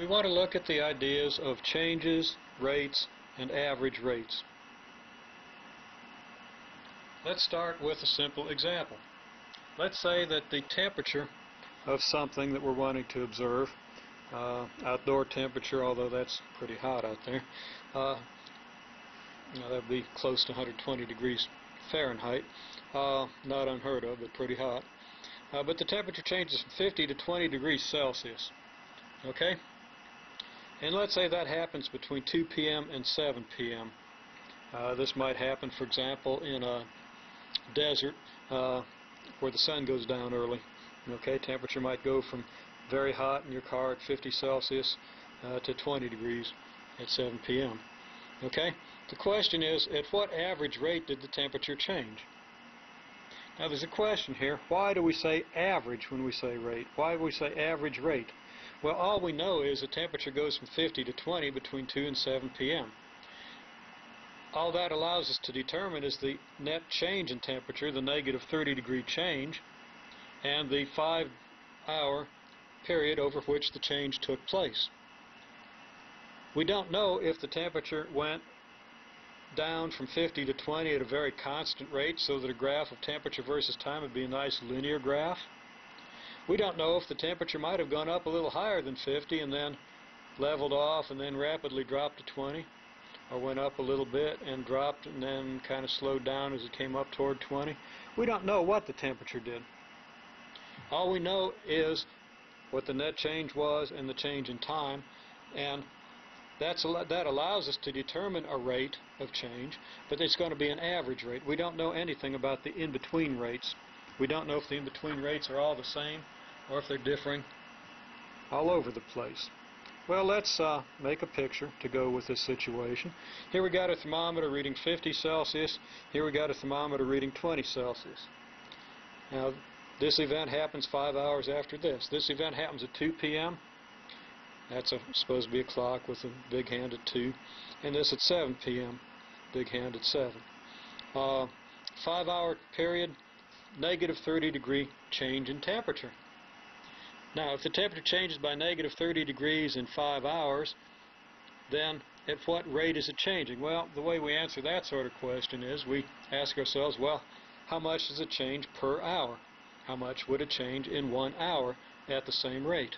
we want to look at the ideas of changes, rates, and average rates. Let's start with a simple example. Let's say that the temperature of something that we're wanting to observe, outdoor temperature, although that's pretty hot out there, that would be close to 120 degrees Fahrenheit, not unheard of, but pretty hot. But the temperature changes from 50 to 20 degrees Celsius. Okay? And let's say that happens between 2 p.m. and 7 p.m. This might happen, for example, in a desert where the sun goes down early. Okay, temperature might go from very hot in your car at 50 Celsius to 20 degrees at 7 p.m. Okay? The question is, at what average rate did the temperature change? Now there's a question here. Why do we say average when we say rate? Why do we say average rate? Well, all we know is the temperature goes from 50 to 20 between 2 and 7 p.m. All that allows us to determine is the net change in temperature, the negative 30-degree change, and the 5-hour period over which the change took place. We don't know if the temperature went down from 50 to 20 at a very constant rate, so that a graph of temperature versus time would be a nice linear graph. We don't know if the temperature might have gone up a little higher than 50 and then leveled off and then rapidly dropped to 20, or went up a little bit and dropped and then kind of slowed down as it came up toward 20. We don't know what the temperature did. All we know is what the net change was and the change in time, and that allows us to determine a rate of change, but it's going to be an average rate. We don't know anything about the in-between rates. We don't know if the in-between rates are all the same or if they're differing all over the place. Well, let's make a picture to go with this situation. Here we got a thermometer reading 50 Celsius. Here we got a thermometer reading 20 Celsius. Now, this event happens 5 hours after this. This event happens at 2 p.m. That's supposed to be a clock with a big hand at 2. And this at 7 p.m. Big hand at 7. 5-hour period, negative 30-degree change in temperature. Now, if the temperature changes by negative 30 degrees in 5 hours, then at what rate is it changing? Well, the way we answer that sort of question is we ask ourselves, well, how much does it change per hour? How much would it change in 1 hour at the same rate?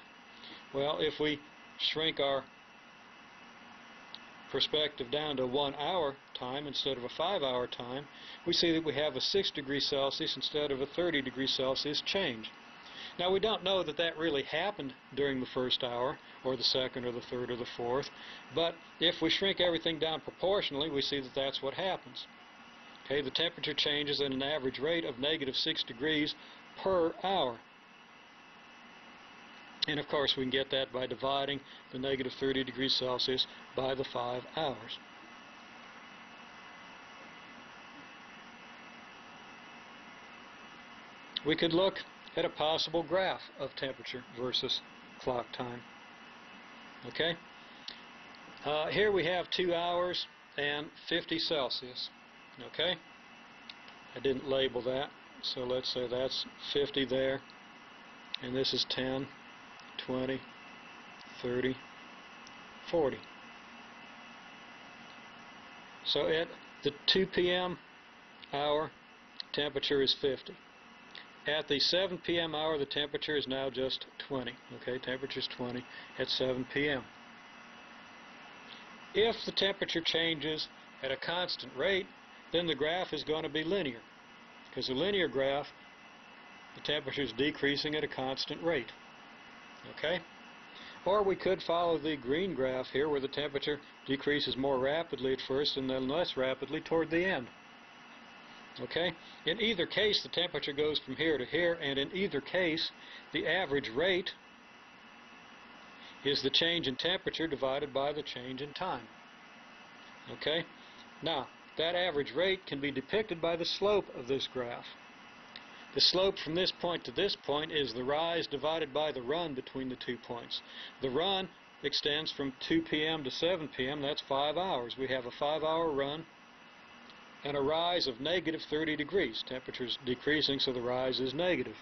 Well, if we shrink our perspective down to 1 hour time instead of a 5-hour time, we see that we have a 6 degrees Celsius instead of a 30 degrees Celsius change. Now, we don't know that that really happened during the first hour, or the second, or the third, or the fourth, but if we shrink everything down proportionally, we see that that's what happens. Okay, the temperature changes at an average rate of negative 6 degrees per hour. And of course we can get that by dividing the negative 30 degrees Celsius by the 5 hours. We could look at a possible graph of temperature versus clock time. Okay? Here we have 2 hours and 50 Celsius. Okay? I didn't label that, so let's say that's 50 there, and this is 10, 20, 30, 40. So at the 2 p.m. hour, temperature is 50. At the 7 p.m. hour, the temperature is now just 20. Okay, temperature is 20 at 7 p.m. If the temperature changes at a constant rate, then the graph is going to be linear, because a linear graph, the temperature is decreasing at a constant rate. Okay? Or we could follow the green graph here, where the temperature decreases more rapidly at first and then less rapidly toward the end. Okay? In either case, the temperature goes from here to here, and in either case, the average rate is the change in temperature divided by the change in time. Okay? Now, that average rate can be depicted by the slope of this graph. The slope from this point to this point is the rise divided by the run between the 2 points. The run extends from 2 p.m. to 7 p.m. That's 5 hours. We have a 5-hour run and a rise of negative 30 degrees. Temperature's decreasing, so the rise is negative.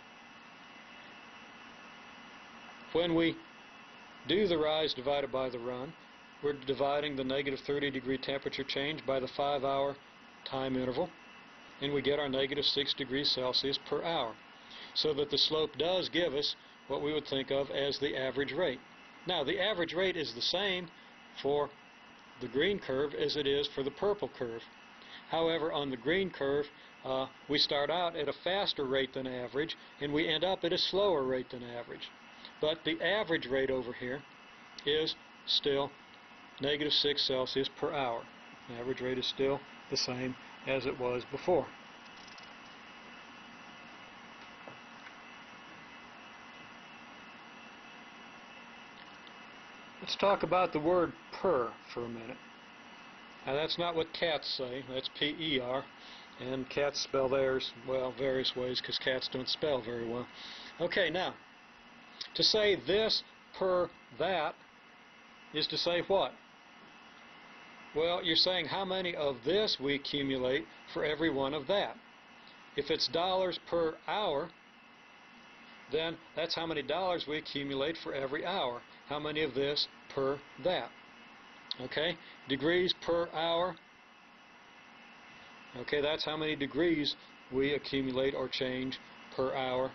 When we do the rise divided by the run. We're dividing the negative 30 degree temperature change by the 5-hour time interval, and we get our negative 6 degrees Celsius per hour. So that the slope does give us what we would think of as the average rate. Now, the average rate is the same for the green curve as it is for the purple curve. However, on the green curve, we start out at a faster rate than average, and we end up at a slower rate than average. But the average rate over here is still negative 6 Celsius per hour. The average rate is still the same as it was before. Let's talk about the word per for a minute. Now, that's not what cats say. That's P-E-R, and cats spell theirs, well, various ways, because cats don't spell very well. Okay, now, to say this per that is to say what? Well, you're saying how many of this we accumulate for every one of that. If it's dollars per hour, then that's how many dollars we accumulate for every hour. How many of this per that? Okay, degrees per hour. Okay, that's how many degrees we accumulate or change per hour.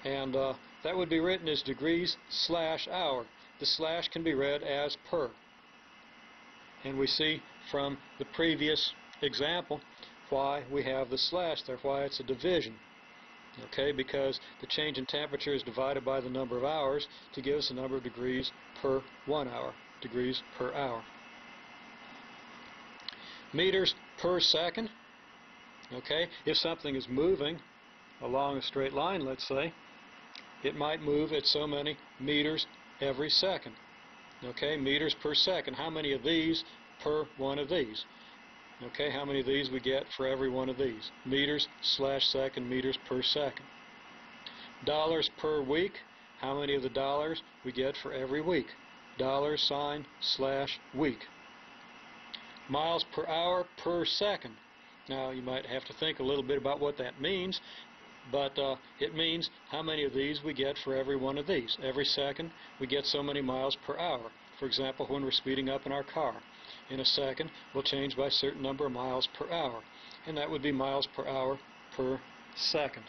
And that would be written as degrees slash hour. The slash can be read as per. And we see from the previous example why we have the slash there, why it's a division. Okay, because the change in temperature is divided by the number of hours to give us the number of degrees per 1 hour, degrees per hour. Meters per second. Okay, if something is moving along a straight line, let's say, it might move at so many meters every second. Okay, meters per second. How many of these per one of these? Okay, how many of these we get for every one of these? Meters slash second, meters per second. Dollars per week. How many of the dollars we get for every week? Dollar sign slash week. Miles per hour per second. Now, you might have to think a little bit about what that means, but it means how many of these we get for every one of these. Every second we get so many miles per hour. For example, when we're speeding up in our car, in a second we'll change by a certain number of miles per hour, and that would be miles per hour per second.